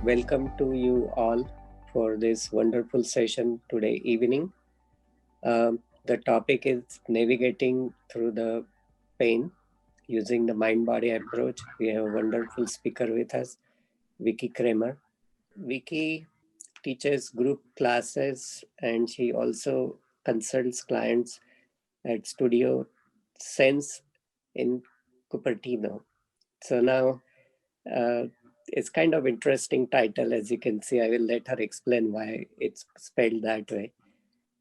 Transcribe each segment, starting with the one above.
welcome to you all for this wonderful session today evening. The topic is navigating through the pain using the mind-body approach. We have a wonderful speaker with us, Vicky Kramer. Vicky teaches group classes and she also consults clients at Studio Sense in Cupertino. So now it's kind of interesting title, as you can see. I will let her explain why it's spelled that way.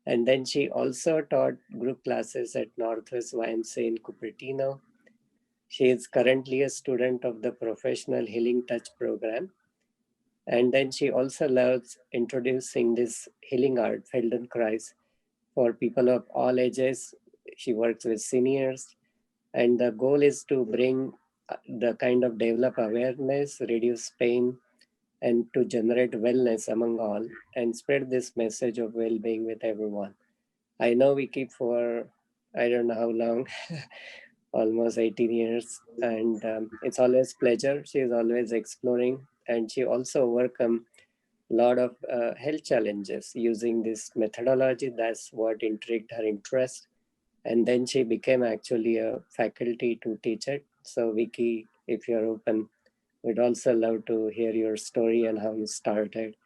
And then she also taught group classes at Northwest YMCA in Cupertino. She is currently a student of the Professional Healing Touch program. And then she also loves introducing this healing art, Feldenkrais, for people of all ages. She works with seniors. And the goal is to bring the kind of develop awareness, reduce pain, and to generate wellness among all and spread this message of well-being with everyone. I know Vicky for I don't know how long, almost 18 years, and it's always pleasure. She is always exploring, and she also overcome a lot of health challenges using this methodology. That's what intrigued her interest, and then she became actually a faculty to teach it. So Vicky, if you're open, we'd also love to hear your story and how you started,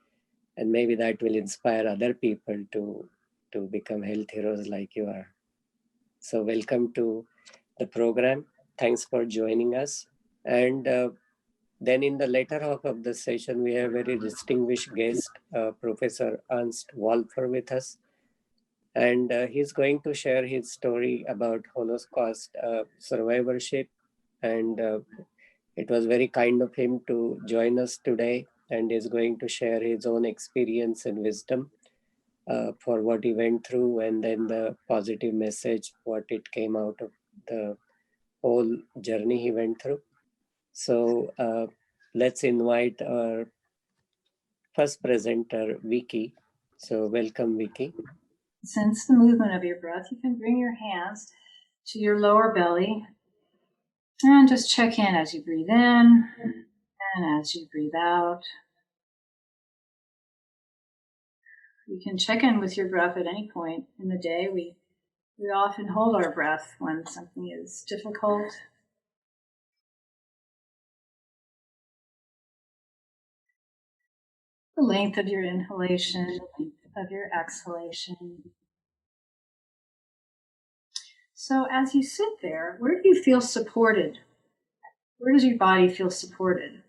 and maybe that will inspire other people to become health heroes like you are. So welcome to the program. Thanks for joining us. And then in the later half of the session, we have a very distinguished guest, Professor Ernst Wolfer with us. And he's going to share his story about Holocaust survivorship. And it was very kind of him to join us today and is going to share his own experience and wisdom for what he went through, and then the positive message, what it came out of the whole journey he went through. So let's invite our first presenter, Vicky. So welcome, Vicky. Sense the movement of your breath. You can bring your hands to your lower belly and just check in as you breathe in and as you breathe out. You can check in with your breath at any point in the day. We often hold our breath when something is difficult. The length of your inhalation, the length of your exhalation. So as you sit there, where do you feel supported? Where does your body feel supported?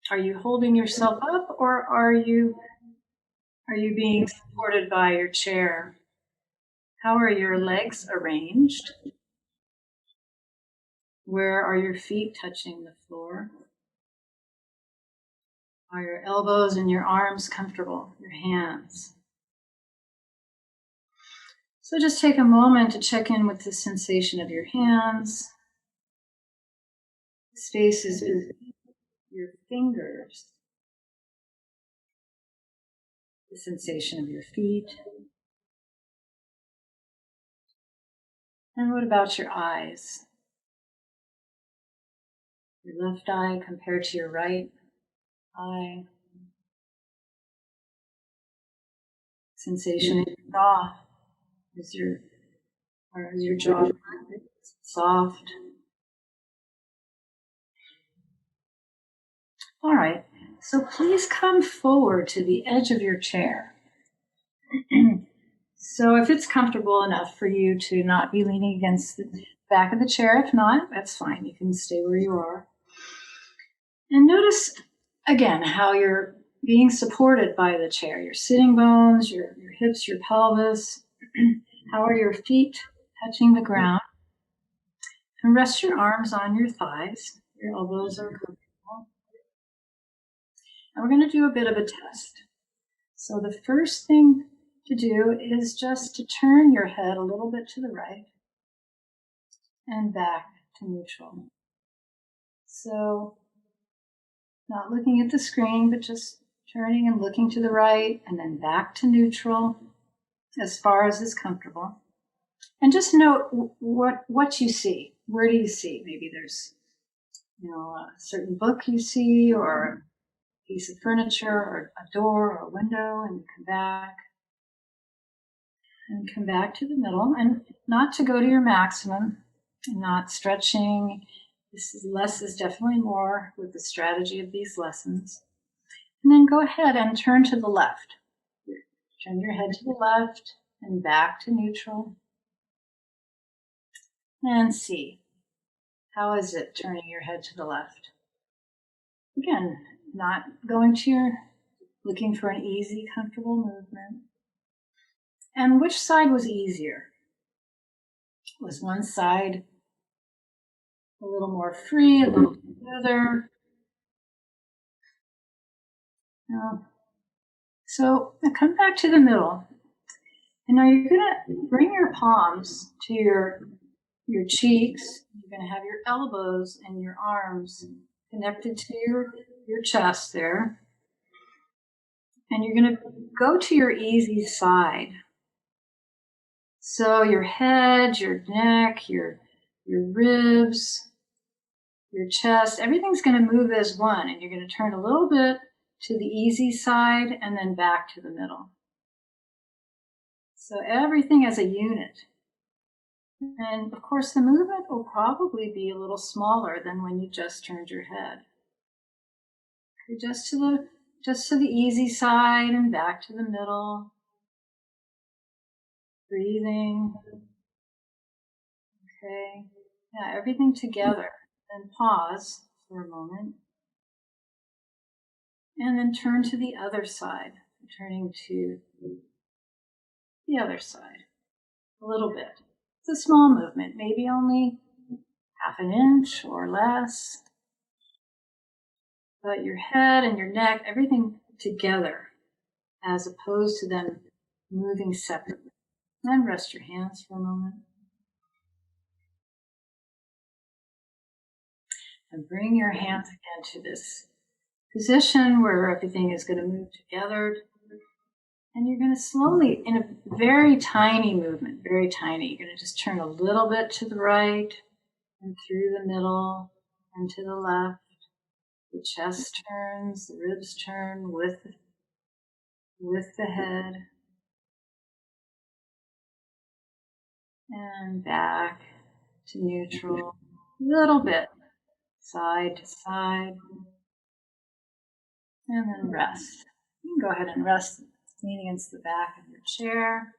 Are you holding yourself up, or are you being supported by your chair? How are your legs arranged? Where are your feet touching the floor? Are your elbows and your arms comfortable? Your hands? So just take a moment to check in with the sensation of your hands, the spaces between your fingers, the sensation of your feet. And what about your eyes? Your left eye compared to your right eye. Sensation in your jaw. Is your jaw soft? All right, so please come forward to the edge of your chair. So if it's comfortable enough for you to not be leaning against the back of the chair, if not, that's fine. You can stay where you are. And notice, again, how you're being supported by the chair. Your sitting bones, your hips, your pelvis. How are your feet touching the ground? And rest your arms on your thighs. Your elbows are comfortable. And we're going to do a bit of a test. So the first thing to do is just to turn your head a little bit to the right and back to neutral. So not looking at the screen, but just turning and looking to the right and then back to neutral as far as is comfortable. And just note what you see. Where do you see? Maybe there's a certain book you see, or piece of furniture or a door or a window, and come back. And come back to the middle, and not to go to your maximum, not stretching. This is less is definitely more with the strategy of these lessons. And then go ahead and turn to the left. Turn your head to the left and back to neutral. And see, how is it turning your head to the left? Again, not going to your, looking for an easy, comfortable movement. And which side was easier? Was one side a little more free, a little smoother? No. So come back to the middle. And now you're going to bring your palms to your cheeks. You're going to have your elbows and your arms connected to your chest there. And you're going to go to your easy side. So your head, your neck, your ribs, your chest, everything's going to move as one. And you're going to turn a little bit to the easy side and then back to the middle. So everything as a unit. And of course, the movement will probably be a little smaller than when you just turned your head. Okay, just to the easy side and back to the middle. Breathing. Okay. Yeah, everything together. Then pause for a moment. And then turn to the other side. Turning to the other side. A little bit. It's a small movement, maybe only half an inch or less. But your head and your neck, everything together, as opposed to them moving separately. And rest your hands for a moment. And bring your hands again to this position where everything is going to move together. And you're going to slowly, in a very tiny movement, very tiny, you're going to just turn a little bit to the right and through the middle and to the left. The chest turns, the ribs turn with the head. And back to neutral, a little bit, side to side. And then rest. You can go ahead and rest, lean against the back of your chair.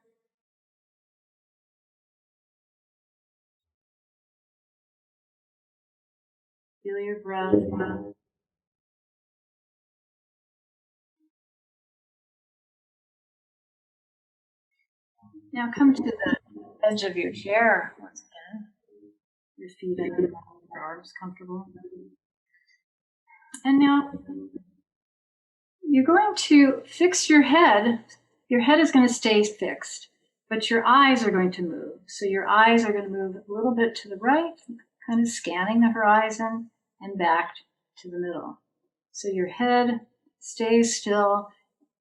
Feel your breath. Now come to the edge of your chair once again. Your feet up, your arms comfortable. And now you're going to fix your head. Your head is going to stay fixed, but your eyes are going to move. So your eyes are going to move a little bit to the right, kind of scanning the horizon, and back to the middle. So your head stays still,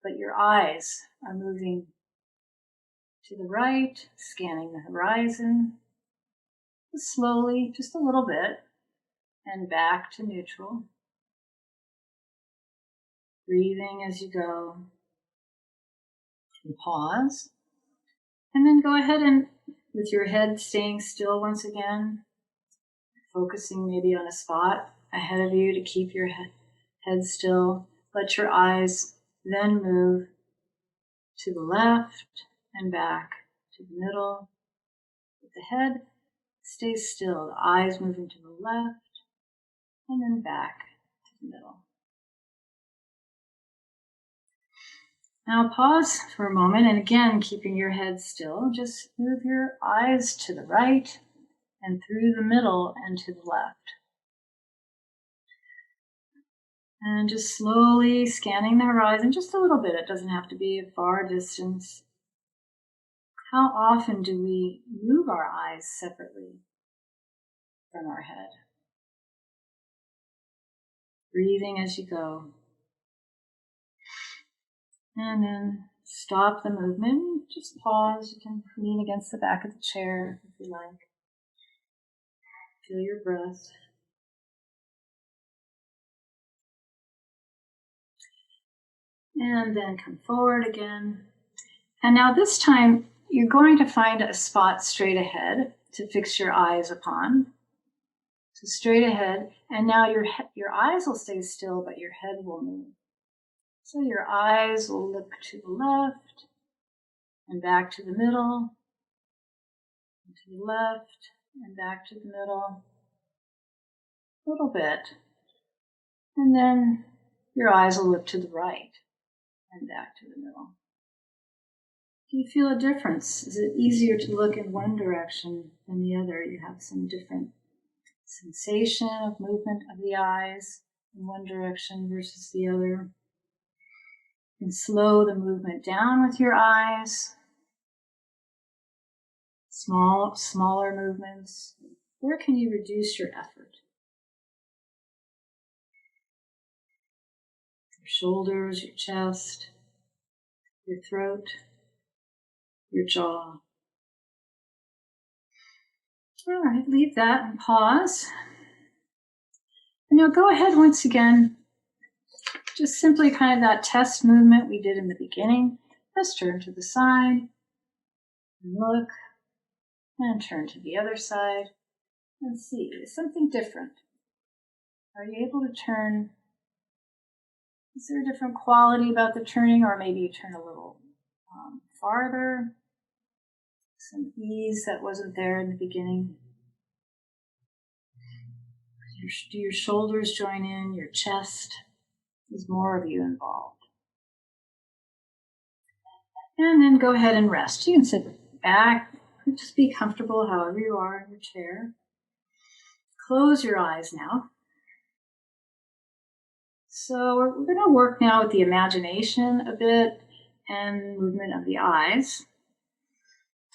but your eyes are moving to the right, scanning the horizon, slowly, just a little bit, and back to neutral. Breathing as you go. And pause. And then go ahead and, with your head staying still once again, focusing maybe on a spot ahead of you to keep your head still. Let your eyes then move to the left and back to the middle. With the head stays still, the eyes moving to the left and then back to the middle. Now pause for a moment, and again, keeping your head still, just move your eyes to the right and through the middle and to the left. And just slowly scanning the horizon, just a little bit. It doesn't have to be a far distance. How often do we move our eyes separately from our head? Breathing as you go. And then stop the movement. Just pause. You can lean against the back of the chair if you like. Feel your breath. And then come forward again. And now this time, you're going to find a spot straight ahead to fix your eyes upon. So straight ahead, and now your eyes will stay still, but your head will move. So your eyes will look to the left, and back to the middle, and to the left, and back to the middle. A little bit. And then your eyes will look to the right, and back to the middle. Do you feel a difference? Is it easier to look in one direction than the other? You have some different sensation of movement of the eyes in one direction versus the other. You can slow the movement down with your eyes. Smaller movements. Where can you reduce your effort? Your shoulders, your chest, your throat, your jaw. All right, leave that and pause. And you'll go ahead once again, just simply kind of that test movement we did in the beginning. Just turn to the side, and look, and turn to the other side, and see, is something different? Are you able to turn? Is there a different quality about the turning, or maybe you turn a little farther? Some ease that wasn't there in the beginning. Do your shoulders join in, your chest? There's more of you involved. And then go ahead and rest. You can sit back, just be comfortable however you are in your chair. Close your eyes now. So we're going to work now with the imagination a bit and movement of the eyes.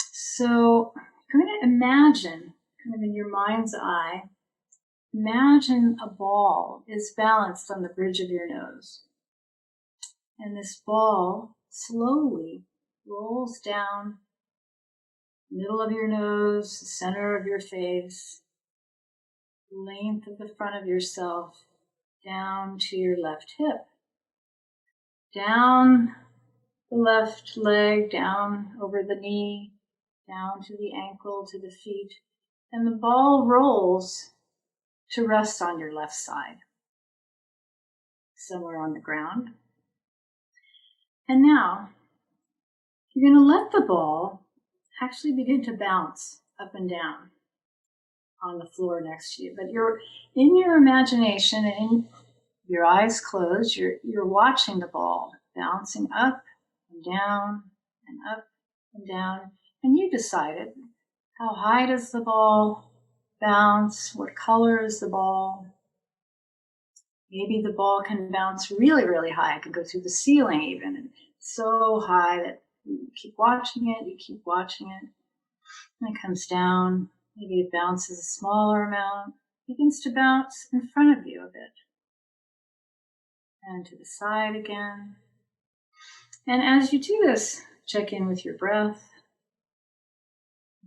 So you're going to imagine, kind of in your mind's eye, imagine a ball is balanced on the bridge of your nose. And this ball slowly rolls down the middle of your nose, the center of your face, the length of the front of yourself, down to your left hip, down the left leg, down over the knee, down to the ankle, to the feet, and the ball rolls to rest on your left side, somewhere on the ground. And now, you're going to let the ball actually begin to bounce up and down on the floor next to you. But you're in your imagination and in your eyes closed, you're watching the ball bouncing up and down and up and down. And you decided, how high does the ball bounce? What color is the ball? Maybe the ball can bounce really, really high. It can go through the ceiling even, and so high that you keep watching it, and it comes down. Maybe it bounces a smaller amount, begins to bounce in front of you a bit. And to the side again. And as you do this, check in with your breath.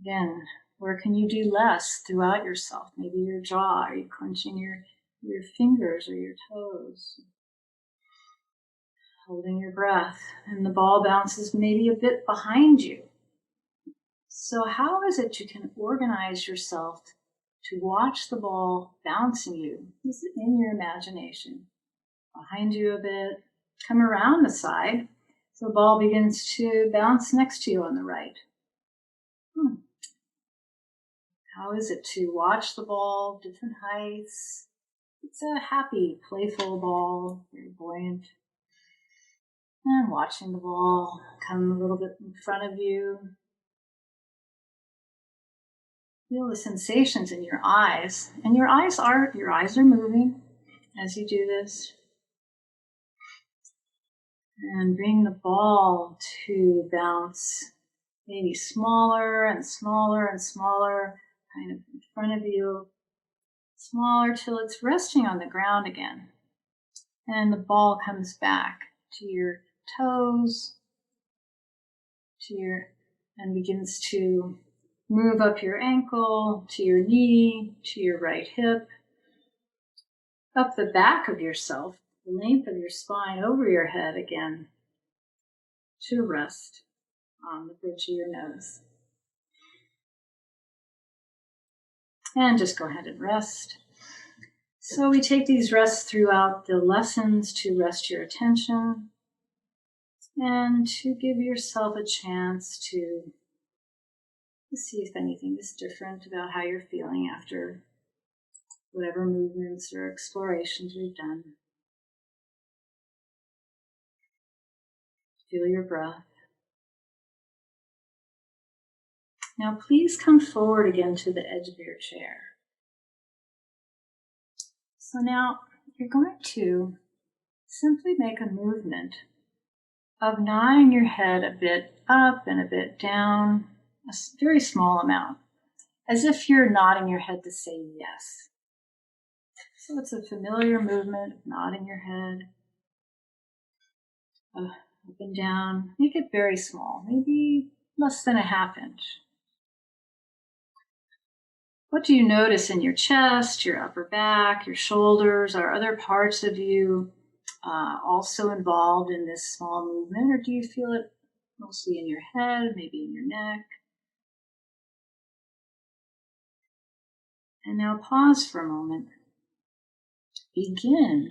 Again, where can you do less throughout yourself? Maybe your jaw. Are you clenching your fingers or your toes? Holding your breath. And the ball bounces maybe a bit behind you. So how is it you can organize yourself to watch the ball bouncing you? Is it in your imagination? Behind you a bit. Come around the side. So the ball begins to bounce next to you on the right. How is it to watch the ball, different heights? It's a happy, playful ball, very buoyant. And watching the ball come a little bit in front of you. Feel the sensations in your eyes. And your eyes are moving as you do this. And bring the ball to bounce maybe smaller and smaller and smaller, kind of in front of you, smaller till it's resting on the ground again. And the ball comes back to your toes, and begins to move up your ankle, to your knee, to your right hip, up the back of yourself, the length of your spine over your head again to rest on the bridge of your nose. And just go ahead and rest. So we take these rests throughout the lessons to rest your attention and to give yourself a chance to see if anything is different about how you're feeling after whatever movements or explorations we've done. Feel your breath. Now please come forward again to the edge of your chair. So now you're going to simply make a movement of nodding your head a bit up and a bit down, a very small amount, as if you're nodding your head to say yes. So it's a familiar movement of nodding your head up and down. Make it very small, maybe less than a half inch. What do you notice in your chest, your upper back, your shoulders? Are other parts of you also involved in this small movement, or do you feel it mostly in your head, maybe in your neck? And now pause for a moment. Begin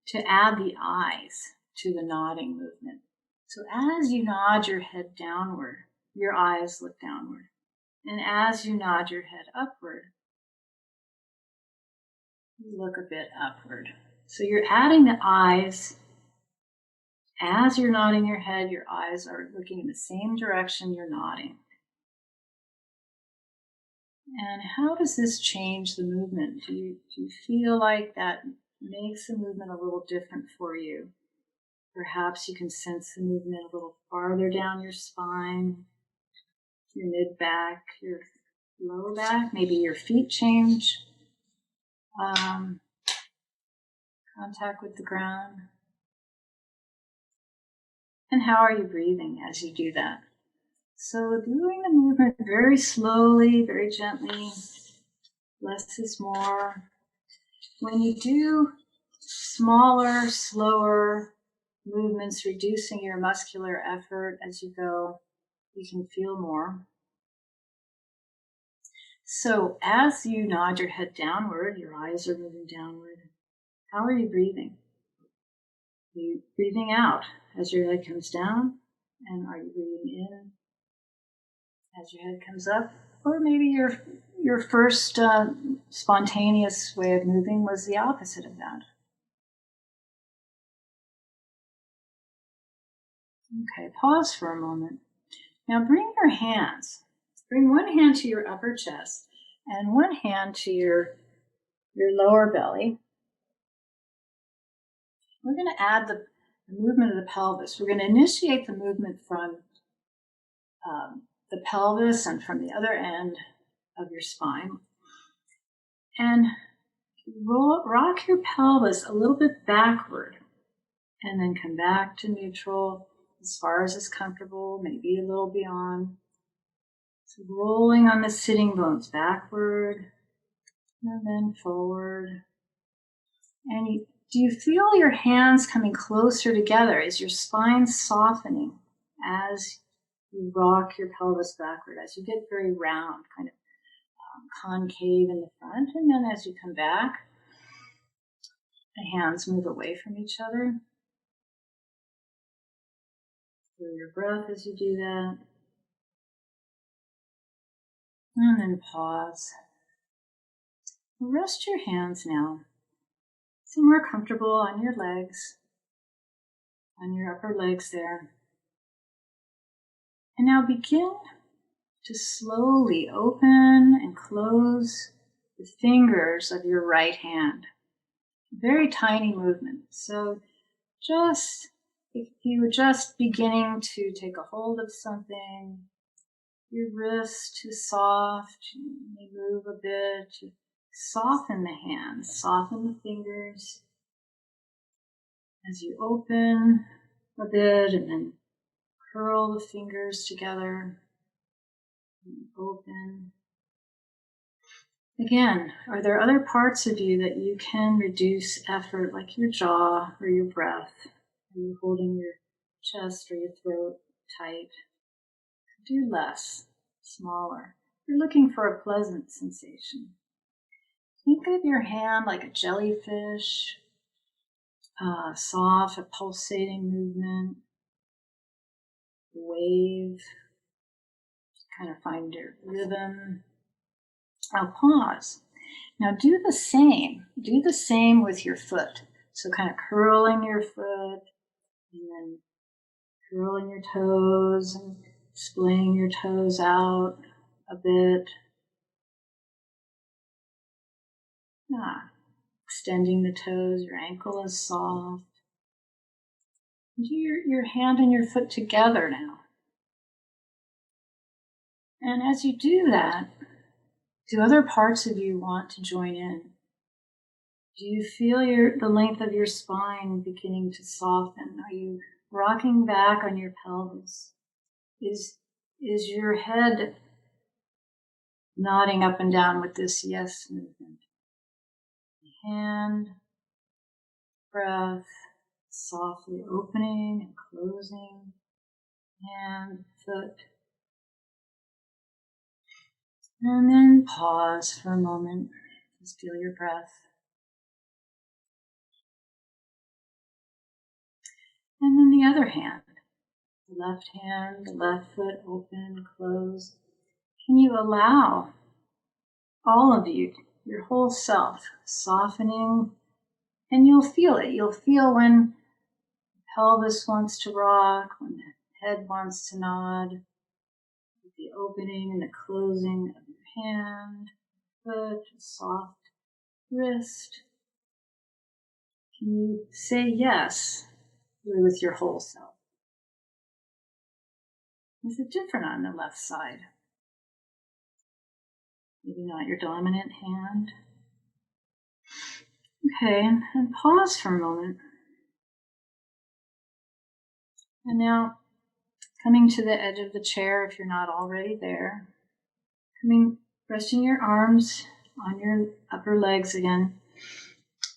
to add the eyes to the nodding movement. So as you nod your head downward, your eyes look downward. And as you nod your head upward, you look a bit upward. So you're adding the eyes. As you're nodding your head, your eyes are looking in the same direction you're nodding. And how does this change the movement? Do you feel like that makes the movement a little different for you? Perhaps you can sense the movement a little farther down your spine, your mid-back, your low back, maybe your feet change contact with the ground. And how are you breathing as you do that? So doing the movement very slowly, very gently, less is more. When you do smaller, slower movements, reducing your muscular effort as you go, you can feel more. So as you nod your head downward, your eyes are moving downward. How are you breathing? Are you breathing out as your head comes down? And are you breathing in as your head comes up? Or maybe your first spontaneous way of moving was the opposite of that. Okay, pause for a moment. Now bring your hands. Bring one hand to your upper chest and one hand to your lower belly. We're going to add the movement of the pelvis. We're going to initiate the movement from the pelvis and from the other end of your spine. And rock your pelvis a little bit backward and then come back to neutral as far as is comfortable, maybe a little beyond. So rolling on the sitting bones backward and then forward. And do you feel your hands coming closer together? Is your spine softening as you rock your pelvis backward, as you get very round, kind of concave in the front, and then as you come back, the hands move away from each other. Feel your breath as you do that. And then pause. Rest your hands now, somewhere comfortable on your legs, on your upper legs there. And now begin to slowly open and close the fingers of your right hand. Very tiny movement. So just, if you were just beginning to take a hold of something, your wrist too soft, you may move a bit, to soften the hands, soften the fingers as you open a bit and then curl the fingers together and open. Again, are there other parts of you that you can reduce effort, like your jaw or your breath? Are you holding your chest or your throat tight? Do less, smaller. You're looking for a pleasant sensation. Think of your hand like a jellyfish, soft, a pulsating movement, wave. Kind of find your rhythm. Now pause. Now do the same. Do the same with your foot. So kind of curling your foot and then curling your toes and splaying your toes out a bit. Extending the toes, your ankle is soft. Do your hand and your foot together now. And as you do that, do other parts of you want to join in? Do you feel the length of your spine beginning to soften? Are you rocking back on your pelvis? Is your head nodding up and down with this yes movement? Hand, breath, softly opening and closing. Hand, foot. And then pause for a moment. Just feel your breath. And then the other hand, the left hand, the left foot open, close. Can you allow all of you, your whole self, softening? And you'll feel it. You'll feel when the pelvis wants to rock, when the head wants to nod, the opening and the closing of your hand, foot, soft wrist. Can you say yes with your whole self? Is it different on the left side? Maybe not your dominant hand. Okay, and pause for a moment. And now, coming to the edge of the chair if you're not already there. Resting your arms on your upper legs again.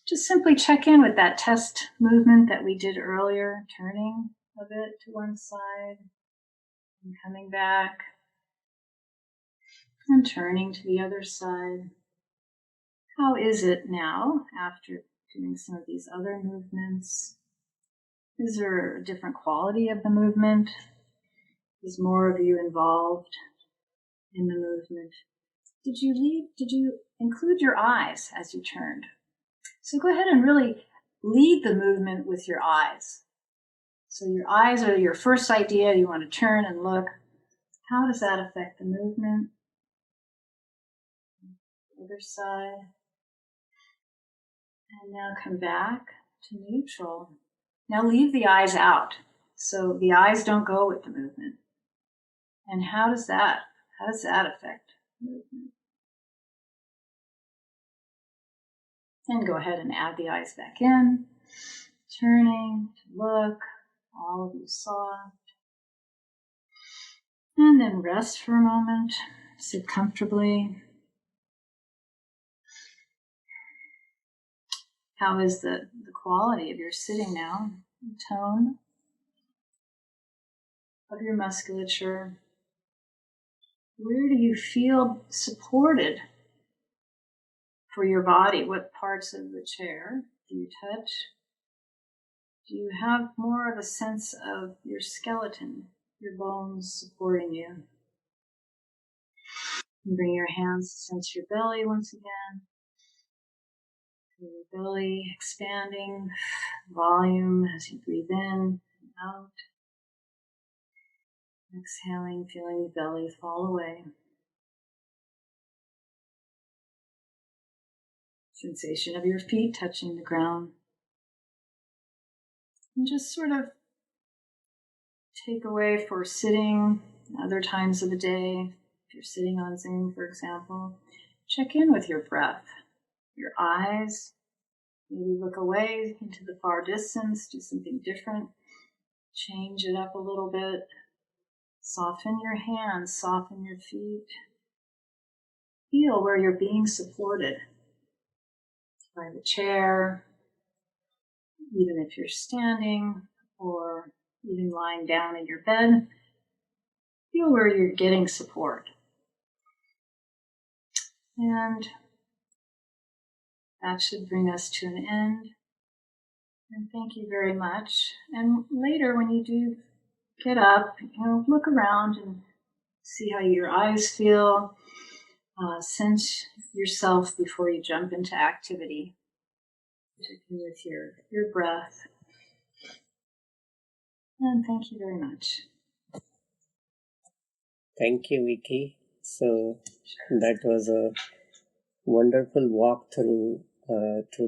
Just simply check in with that test movement that we did earlier, turning a bit to one side and coming back and turning to the other side. How is it now after doing some of these other movements? Is there a different quality of the movement? Is more of you involved in the movement? Did you include your eyes as you turned? So go ahead and really lead the movement with your eyes. So your eyes are your first idea. You want to turn and look. How does that affect the movement? Other side. And now come back to neutral. Now leave the eyes out. So the eyes don't go with the movement. And how does that affect movement? And go ahead and add the eyes back in. Turning to look, all of you soft. And then rest for a moment. Sit comfortably. How is the quality of your sitting now? The tone of your musculature. Where do you feel supported for your body? What parts of the chair do you touch? Do you have more of a sense of your skeleton, your bones supporting you? And bring your hands to sense your belly once again. Feel your belly expanding, volume as you breathe in and out. Exhaling, feeling the belly fall away. Sensation of your feet touching the ground. And just sort of take away for sitting, other times of the day. If you're sitting on Zoom, for example, check in with your breath. Your eyes, maybe look away into the far distance, do something different. Change it up a little bit. Soften your hands, soften your feet. feel where you're being supported by the chair, even if you're standing or even lying down in your bed. Feel where you're getting support. And that should bring us to an end. And thank you very much. And later, when you do get up, look around and see how your eyes feel. Sense yourself before you jump into activity, particularly with your breath. And thank you very much. Thank you, Vicky. So that was a wonderful walk through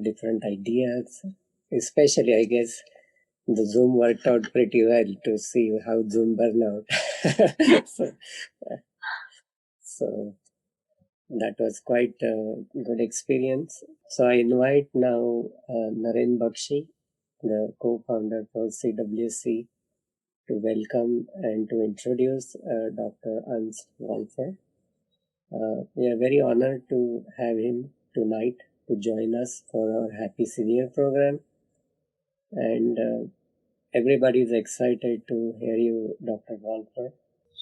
different ideas. Especially, I guess, the Zoom worked out pretty well to see how Zoom burned out. So that was quite a good experience. So I invite now Naren Bakshi, the co-founder for CWC, to welcome and to introduce Dr. Ernst Wolfer. We are very honored to have him tonight to join us for our Happy Senior program. And everybody is excited to hear you, Dr. Wolfer.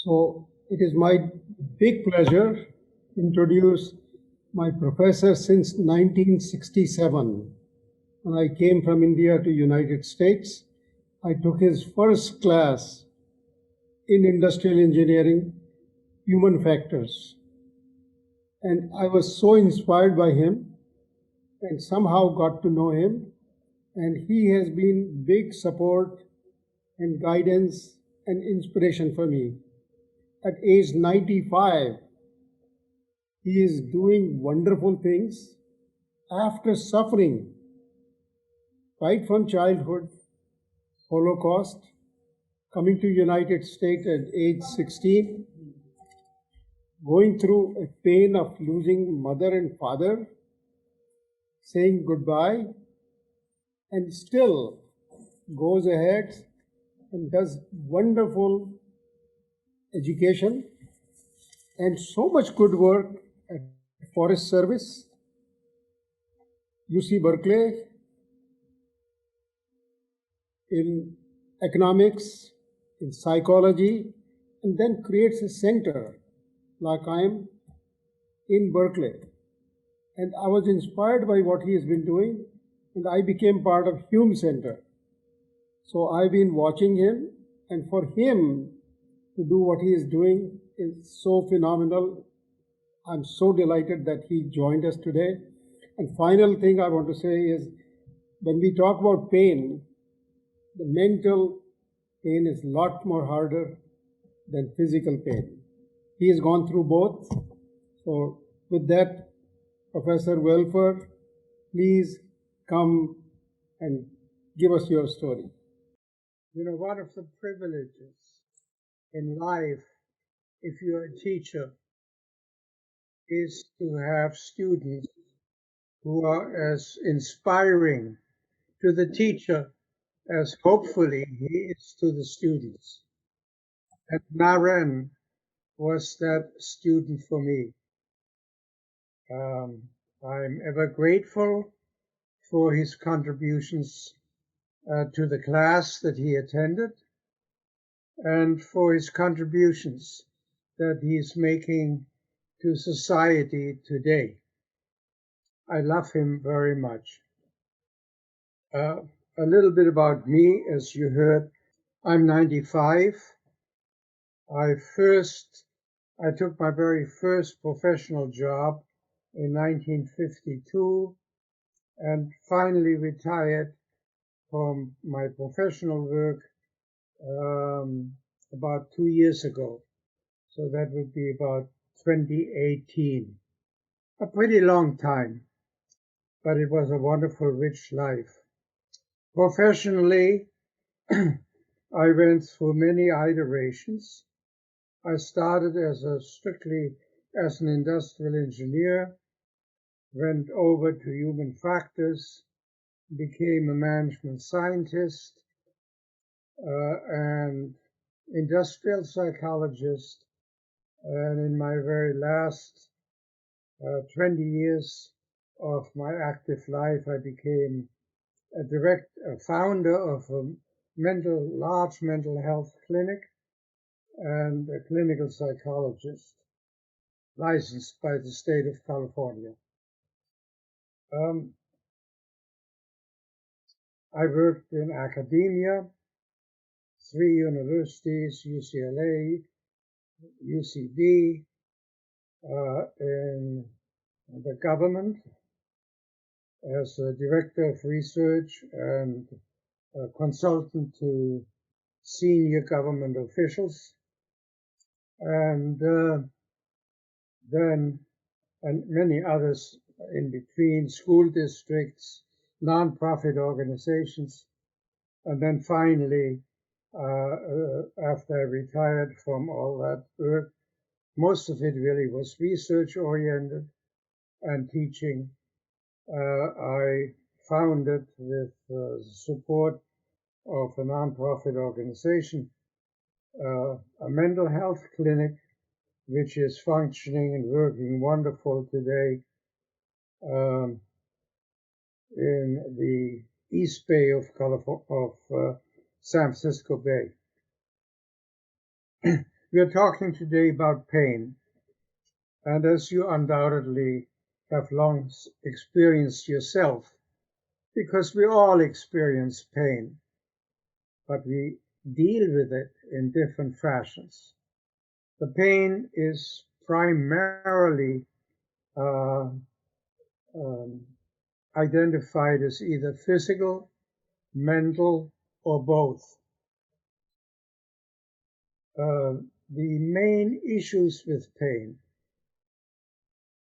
So it is my big pleasure to introduce my professor since 1967. When I came from India to United States, I took his first class in industrial engineering, human factors. And I was so inspired by him and somehow got to know him. And he has been big support and guidance and inspiration for me. At age 95, he is doing wonderful things after suffering right from childhood, Holocaust, coming to United States at age 16, going through a pain of losing mother and father, saying goodbye, and still goes ahead and does wonderful education and so much good work at Forest Service, UC Berkeley, in economics, in psychology, and then creates a center like I am in Berkeley. And I was inspired by what he has been doing, and I became part of Hume Center. So I've been watching him, and for him to do what he is doing is so phenomenal. I'm so delighted that he joined us today. And final thing I want to say is, when we talk about pain, the mental pain is a lot more harder than physical pain. He has gone through both. So with that, Professor Wolfer, please come and give us your story. One of the privileges in life, if you're a teacher, is to have students who are as inspiring to the teacher as hopefully he is to the students. And Naren was that student for me. I'm ever grateful for his contributions to the class that he attended and for his contributions that he's making to society today. I love him very much. A little bit about me, as you heard, I'm 95. I took my very first professional job in 1952 and finally retired from my professional work about 2 years ago. So that would be about 2018. A pretty long time, but it was a wonderful, rich life. Professionally, I went through many iterations. I started strictly as an industrial engineer, went over to human factors, became a management scientist, and industrial psychologist. And in my very last 20 years of my active life, I became a founder of a large mental health clinic and a clinical psychologist licensed by the state of California. I worked in academia, 3 universities, UCLA, UCB, in the government as a director of research and a consultant to senior government officials, and then many others in between, school districts, non-profit organizations, and then finally, after I retired from all that work, most of it really was research-oriented and teaching. I founded, with the support of a non-profit organization, a mental health clinic, which is functioning and working wonderful today in the East Bay of San Francisco Bay. We are talking today about pain, and as you undoubtedly have long experienced yourself, because we all experience pain, but we deal with it in different fashions. The pain is primarily identified as either physical, mental, or both. The main issues with pain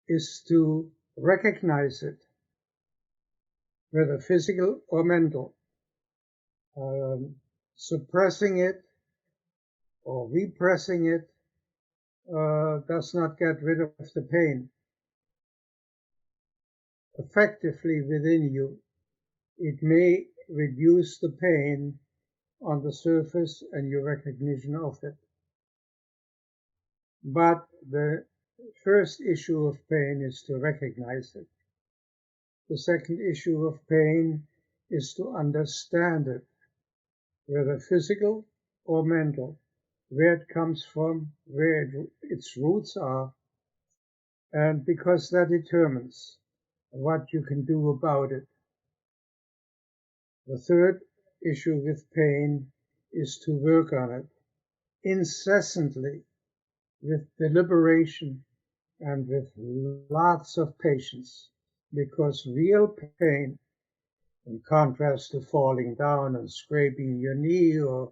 is to recognize it, whether physical or mental. Suppressing it or repressing it does not get rid of the pain. Effectively within you, it may reduce the pain on the surface and your recognition of it. But the first issue of pain is to recognize it. The second issue of pain is to understand it, whether physical or mental, where it comes from, where its roots are, and because that determines what you can do about it. The third issue with pain is to work on it incessantly, with deliberation and with lots of patience, because real pain, in contrast to falling down and scraping your knee or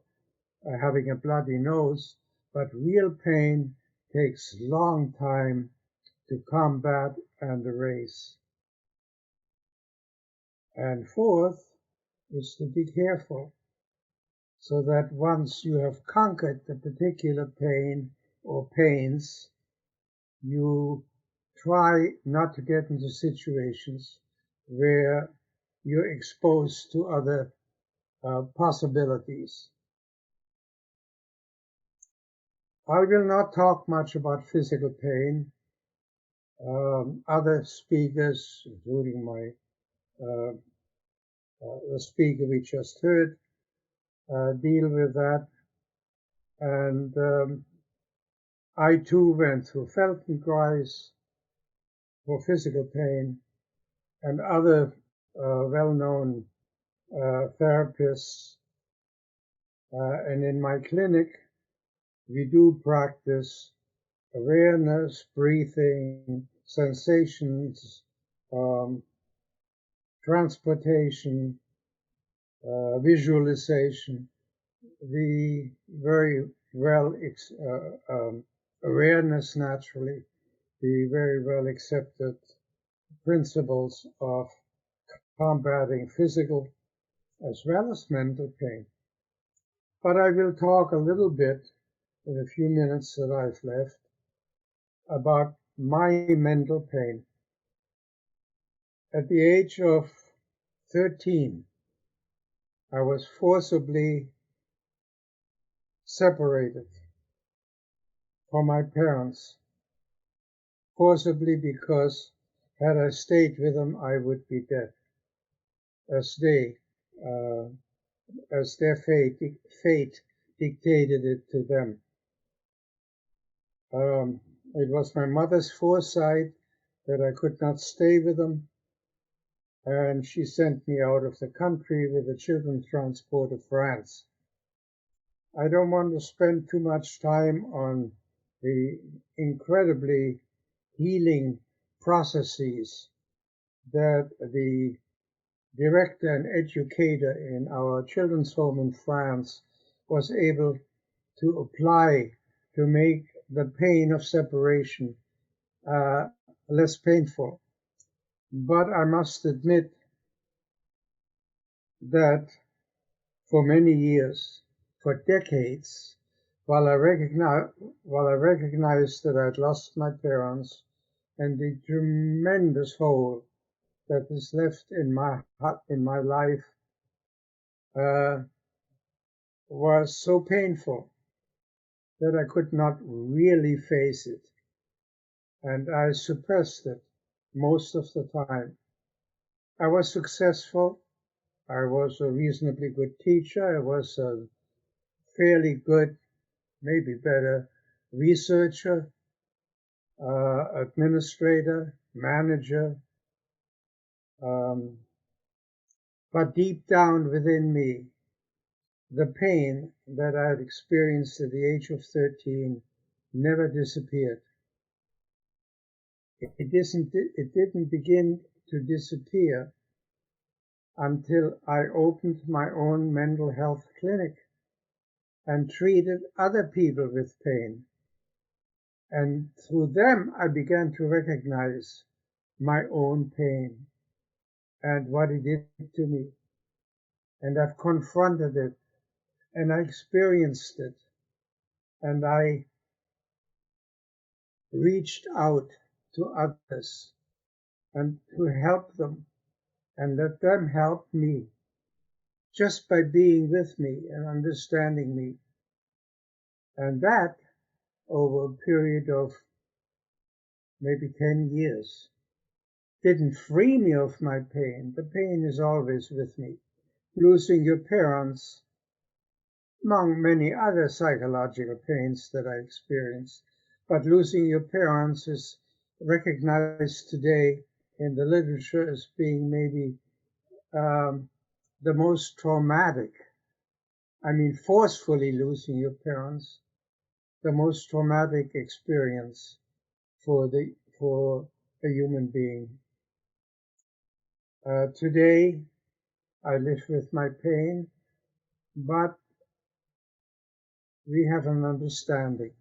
having a bloody nose, but real pain takes long time to combat and erase. And fourth is to be careful, so that once you have conquered the particular pain or pains, you try not to get into situations where you're exposed to other possibilities. I will not talk much about physical pain. Other speakers, including the speaker we just heard, deal with that. And I too went through Feldenkrais for physical pain, and other well-known therapists. And in my clinic, we do practice awareness, breathing, sensations, transportation, visualization, the very well awareness naturally, the very well accepted principles of combating physical as well as mental pain. But I will talk a little bit in the few minutes that I've left about my mental pain. At the age of 13, I was forcibly separated from my parents forcibly because had I stayed with them, I would be dead, as their fate dictated it to them. It was my mother's foresight that I could not stay with them, and she sent me out of the country with the Children's Transport of France. I don't want to spend too much time on the incredibly healing processes that the director and educator in our children's home in France was able to apply to make the pain of separation less painful. But I must admit that for many years, for decades, while I recognized that I'd lost my parents and the tremendous hole that is left in my life was so painful that I could not really face it, and I suppressed it most of the time. I was successful. I was a reasonably good teacher. I was a fairly good, maybe better, researcher, administrator, manager. But deep down within me, the pain that I had experienced at the age of 13 never disappeared. It didn't begin to disappear until I opened my own mental health clinic and treated other people with pain. And through them, I began to recognize my own pain and what it did to me. And I've confronted it, and I experienced it, and I reached out to others and to help them and let them help me just by being with me and understanding me. And that over a period of maybe 10 years didn't free me of my pain. The pain is always with me. Losing your parents, among many other psychological pains that I experienced, but losing your parents is recognized today in the literature as being maybe the most traumatic. I mean, forcefully losing your parents, the most traumatic experience for a human being. Today, I live with my pain, but we have an understanding.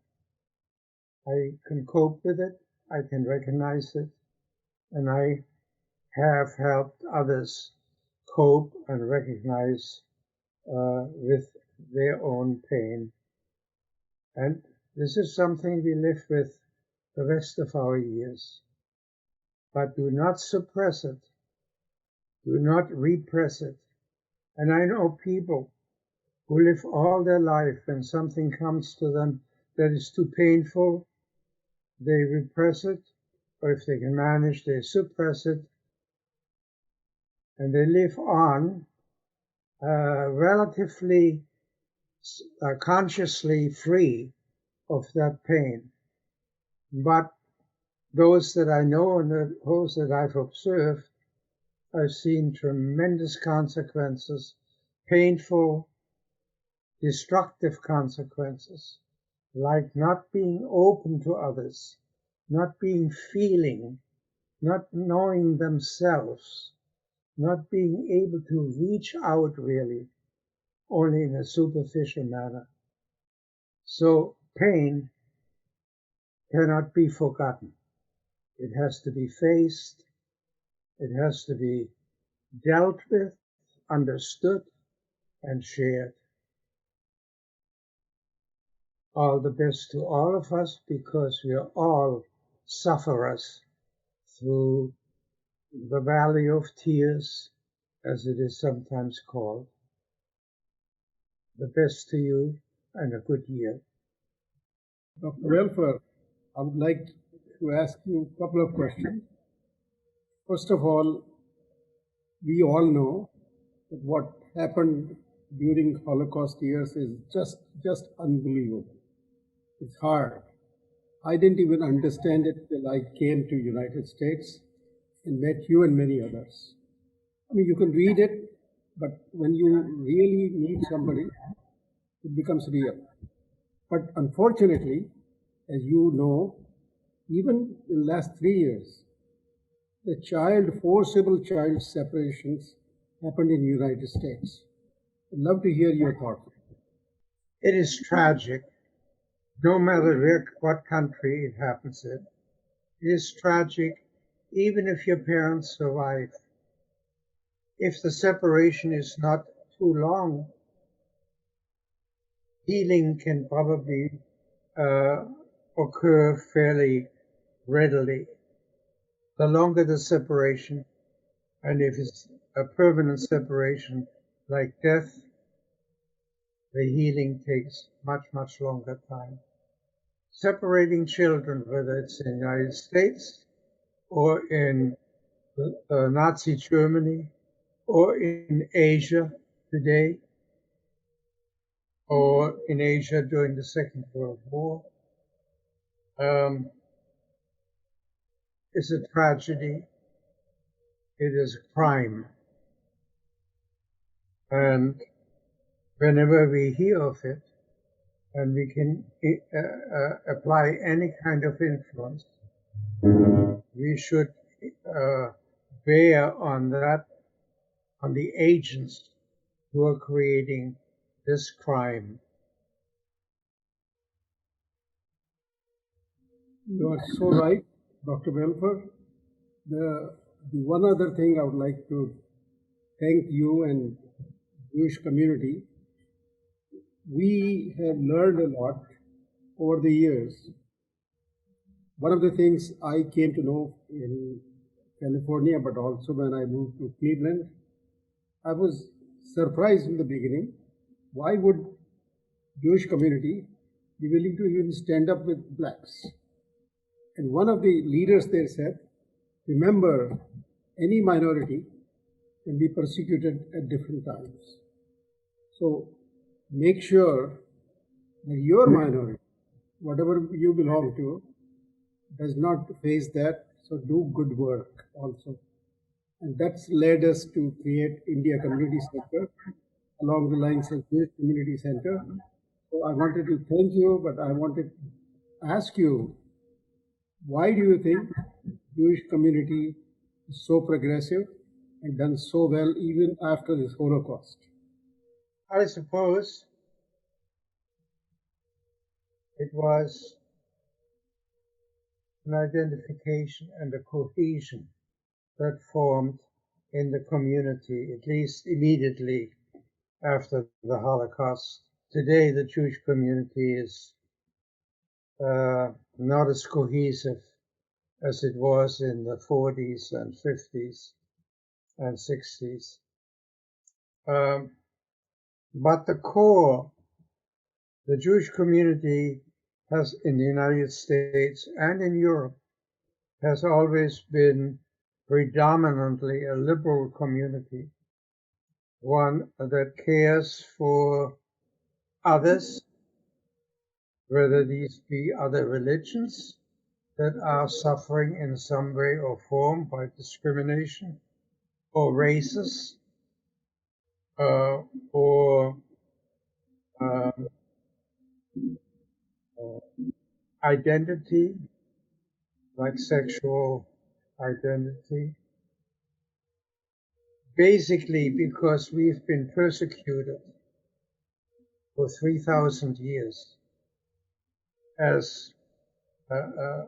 I can cope with it, I can recognize it, and I have helped others cope and recognize with their own pain. And this is something we live with the rest of our years. But do not suppress it. Do not repress it. And I know people who live all their life when something comes to them that is too painful, they repress it, or if they can manage, they suppress it, and they live on relatively consciously free of that pain. But those that I know and those that I've observed, I've seen tremendous consequences, painful, destructive consequences, like not being open to others, not being feeling, not knowing themselves, not being able to reach out really, only in a superficial manner. So pain cannot be forgotten. It has to be faced. It has to be dealt with, understood, and shared. All the best to all of us, because we are all sufferers through the valley of tears, as it is sometimes called. The best to you and a good year. Dr. Welfare, I would like to ask you a couple of questions. First of all, we all know that what happened during Holocaust years is just unbelievable. It's hard. I didn't even understand it till I came to United States and met you and many others. I mean, you can read it, but when you really meet somebody, it becomes real. But unfortunately, as you know, even in the last 3 years, the forcible child separations happened in the United States. I'd love to hear your thoughts. It is tragic, no matter what country it happens in. It is tragic even if your parents survive. If the separation is not too long, healing can probably occur fairly readily. The longer the separation, and if it's a permanent separation like death, the healing takes much longer time. Separating children, whether it's in the United States or in Nazi Germany or in Asia today, or in Asia during the Second World War, is a tragedy. It is a crime. And whenever we hear of it, and we can apply any kind of influence, we should bear on that, on the agents who are creating this crime. You are so right, Dr. Belfer. The one other thing I would like to thank you and Jewish community. We have learned a lot over the years. One of the things I came to know in California, but also when I moved to Cleveland, I was surprised in the beginning. Why would Jewish community be willing to even stand up with blacks? And one of the leaders there said, remember, any minority can be persecuted at different times. So make sure that your minority, whatever you belong to, does not face that. So do good work also. And that's led us to create India Community Center along the lines of Jewish Community Center. So I wanted to thank you, but I wanted to ask you, why do you think Jewish community is so progressive and done so well even after this Holocaust? I suppose it was an identification and a cohesion that formed in the community, at least immediately after the Holocaust. Today, the Jewish community is not as cohesive as it was in the 40s and 50s and 60s. But the core, the Jewish community has, in the United States and in Europe, has always been predominantly a liberal community, one that cares for others, whether these be other religions that are suffering in some way or form by discrimination, or races, or identity, like sexual identity. Basically, because we've been persecuted for 3,000 years as a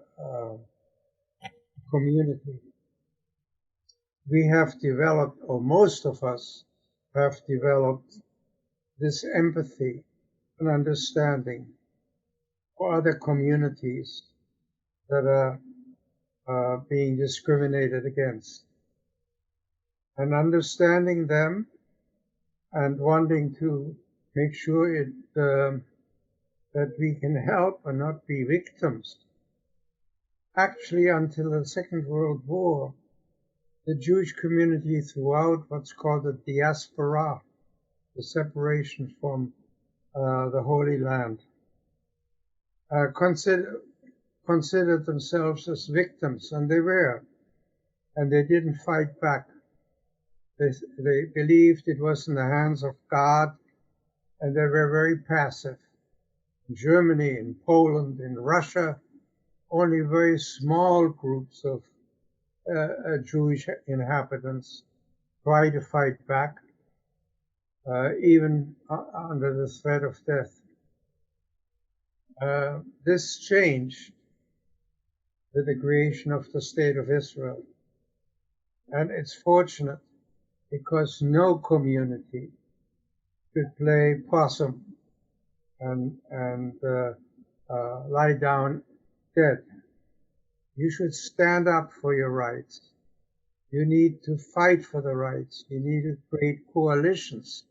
community. We have developed, or most of us have developed, this empathy and understanding for other communities that are being discriminated against, and understanding them and wanting to make sure that we can help and not be victims. actually until the Second World War, the Jewish community throughout what's called the diaspora, the separation from the Holy Land, considered themselves as victims, and they were, and they didn't fight back. They believed it was in the hands of God, and they were very passive. In Germany, in Poland, in Russia, only very small groups of Jewish inhabitants try to fight back, even under the threat of death. This changed with the creation of the State of Israel. And it's fortunate because no community should play possum and lie down dead. You should stand up for your rights. You need to fight for the rights. You need to create coalitions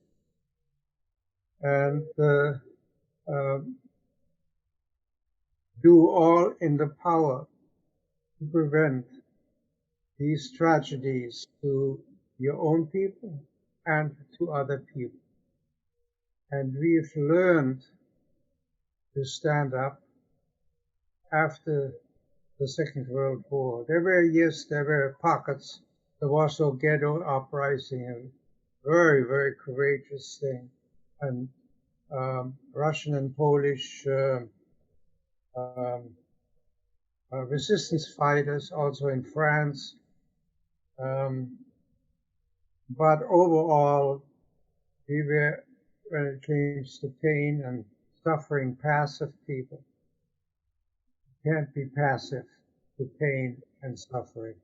and do all in the power to prevent these tragedies to your own people and to other people. And we've learned to stand up after the Second World War. There were pockets, the Warsaw Ghetto Uprising, a very, very courageous thing, and Russian and Polish resistance fighters also in France. But overall, we were, when it came to pain and suffering, passive people. You can't be passive to pain and suffering.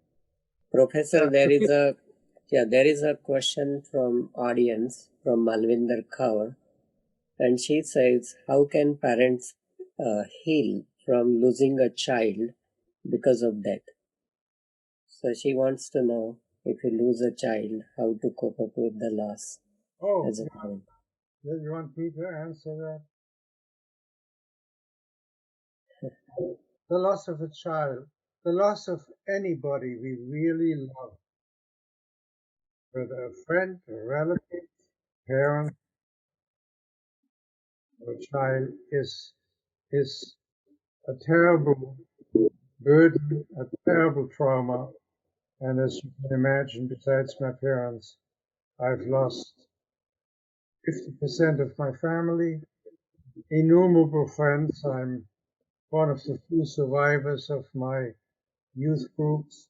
Professor, there is a question from audience from Malvinder Kaur, and she says, how can parents heal from losing a child because of death? So she wants to know, if you lose a child, how to cope up with the loss as a parent. Do you want me to answer that? The loss of a child, the loss of anybody we really love, whether a friend, a relative, parent, or child, is a terrible burden, a terrible trauma. And as you can imagine, besides my parents, I've lost 50% of my family, innumerable friends. I'm one of the few survivors of my youth groups,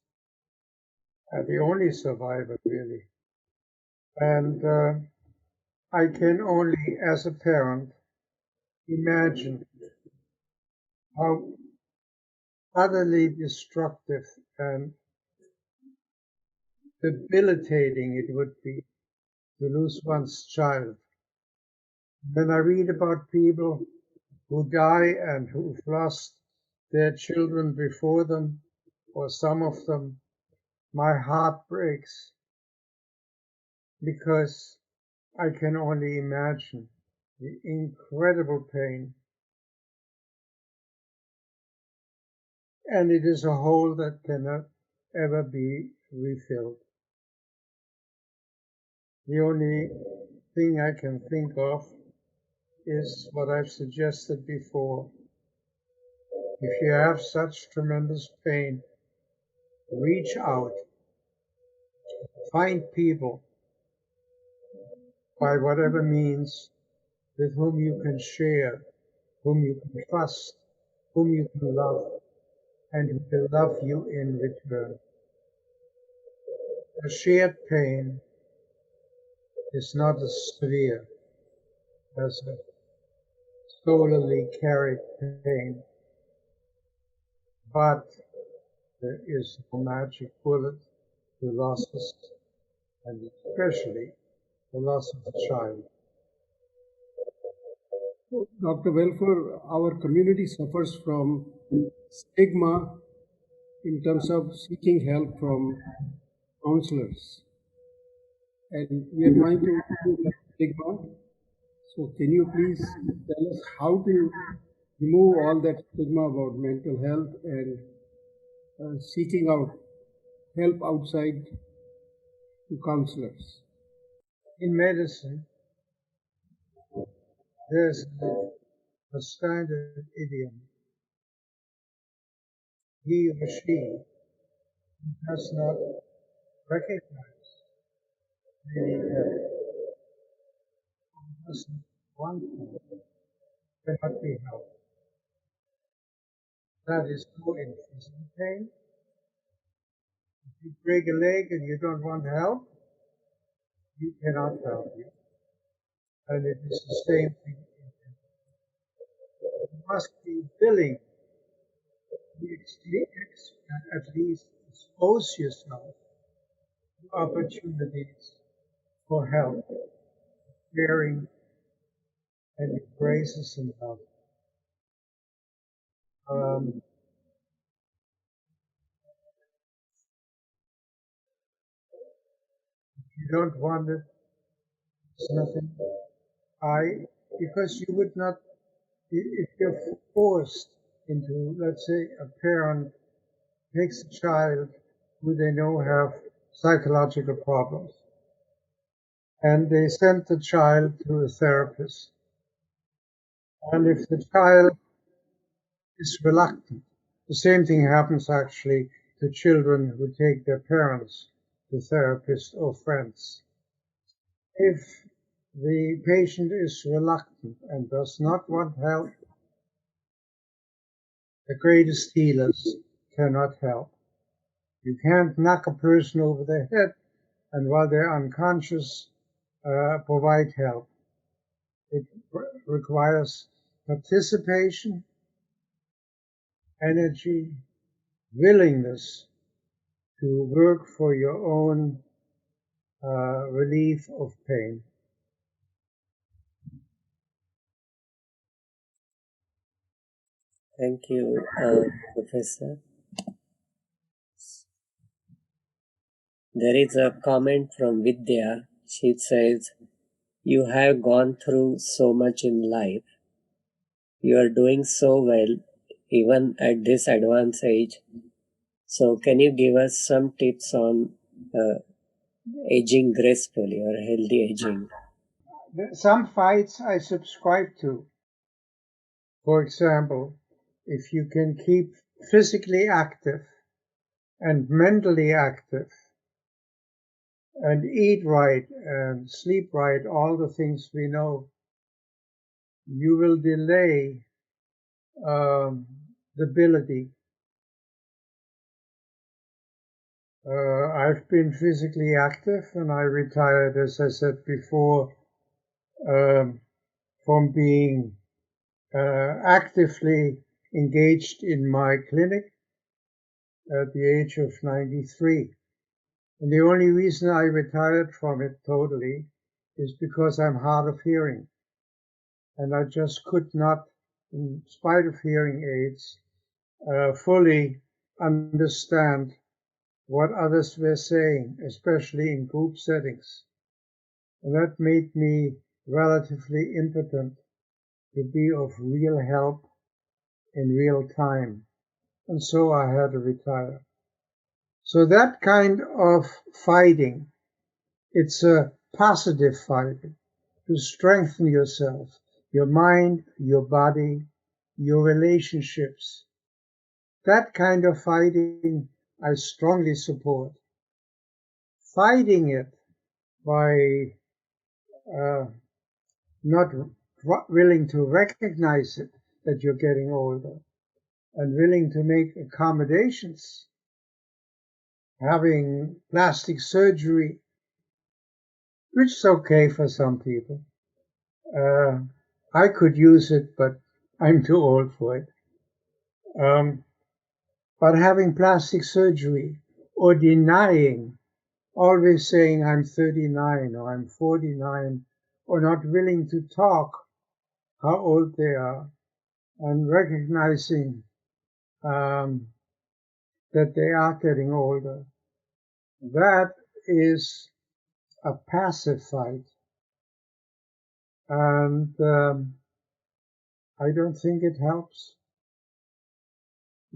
and the only survivor, really. And I can only, as a parent, imagine how utterly destructive and debilitating it would be to lose one's child. When I read about people who die and who've lost their children before them, or some of them, my heart breaks, because I can only imagine the incredible pain. And it is a hole that cannot ever be refilled. The only thing I can think of is what I've suggested before. If you have such tremendous pain, reach out, find people by whatever means with whom you can share, whom you can trust, whom you can love, and who will love you in return. A shared pain is not as severe as a solely carried pain, but there is no magic bullet to losses, and especially the loss of a child. Dr. Welfare, our community suffers from stigma in terms of seeking help from counselors. And we are trying to remove that stigma. So can you please tell us how to remove all that stigma about mental health and seeking out help outside to counselors. In medicine, there's a standard idiom. He or she does not recognize any help, doesn't want help, cannot be helped. That is true in physical pain. If you break a leg and you don't want help, you cannot help you. And it is the same thing. You must be willing to at least expose yourself to opportunities for help, caring, and embraces and love. If you don't want it, it's nothing. Because you would not, if you're forced into, let's say, a parent takes a child who they know have psychological problems, and they send the child to a therapist. And if the child is reluctant, the same thing happens actually to children who take their parents to therapists or friends. If the patient is reluctant and does not want help, the greatest healers cannot help. You can't knock a person over the head and while they're unconscious, provide help. It requires participation, energy, willingness to work for your own relief of pain. Thank you, Professor. There is a comment from Vidya. She says, "You have gone through so much in life. You are doing so well, even at this advanced age. So can you give us some tips on aging gracefully or healthy aging?" Some fights I subscribe to. For example, if you can keep physically active and mentally active and eat right and sleep right, all the things we know, you will delay debility. I've been physically active and I retired, as I said before, from being actively engaged in my clinic at the age of 93. And the only reason I retired from it totally is because I'm hard of hearing. And I just could not, in spite of hearing aids, fully understand what others were saying, especially in group settings. And that made me relatively impotent to be of real help in real time. And so I had to retire. So that kind of fighting, it's a positive fighting to strengthen yourself, your mind, your body, your relationships. That kind of fighting I strongly support. Fighting it by not willing to recognize it, that you're getting older, and willing to make accommodations, having plastic surgery, which is okay for some people. I could use it, but I'm too old for it. But having plastic surgery or denying, always saying I'm 39 or I'm 49, or not willing to talk how old they are, and recognizing that they are getting older. That is a passive fight. And I don't think it helps.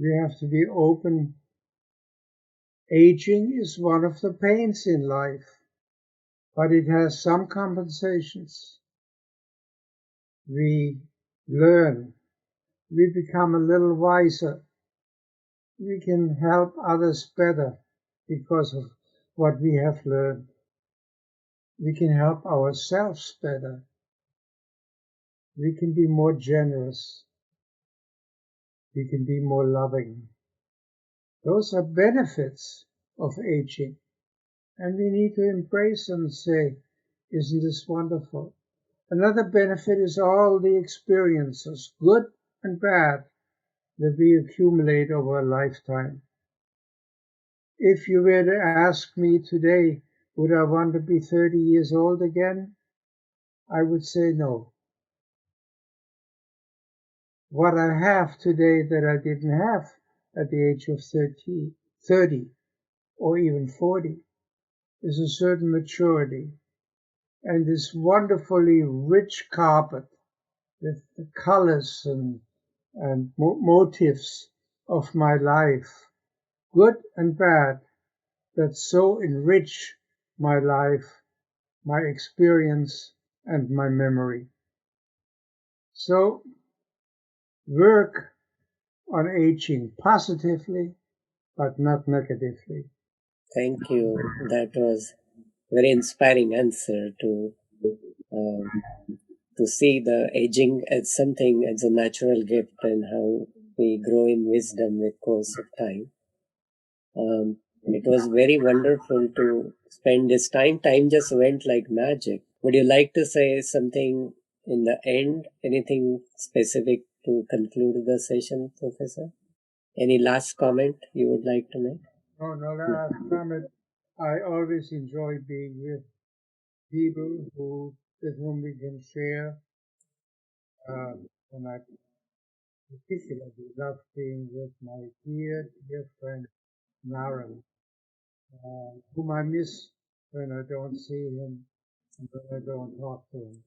We have to be open Aging is one of the pains in life, but it has some compensations. We learn, we become a little wiser, we can help others better because of what we have learned. We can help ourselves better. We can be more generous. We can be more loving. Those are benefits of aging, and we need to embrace them and say, isn't this wonderful? Another benefit is all the experiences, good and bad, that we accumulate over a lifetime. If you were to ask me today, would I want to be 30 years old again? I would say no. What I have today that I didn't have at the age of 30 or even 40 is a certain maturity and this wonderfully rich carpet with the colors and motifs of my life, good and bad, that so enrich my life, my experience, and my memory. So work on aging positively, but not negatively. Thank you. That was very inspiring answer to see the aging as something as a natural gift and how we grow in wisdom with course of time. It was very wonderful to spend this time. Time just went like magic. Would you like to say something in the end? Anything specific to conclude the session, Professor? Any last comment you would like to make? Oh, no, last comment. I always enjoy being with people with whom we can share. And I particularly love being with my dear friend Naren, whom I miss when I don't see him and when I don't talk to him.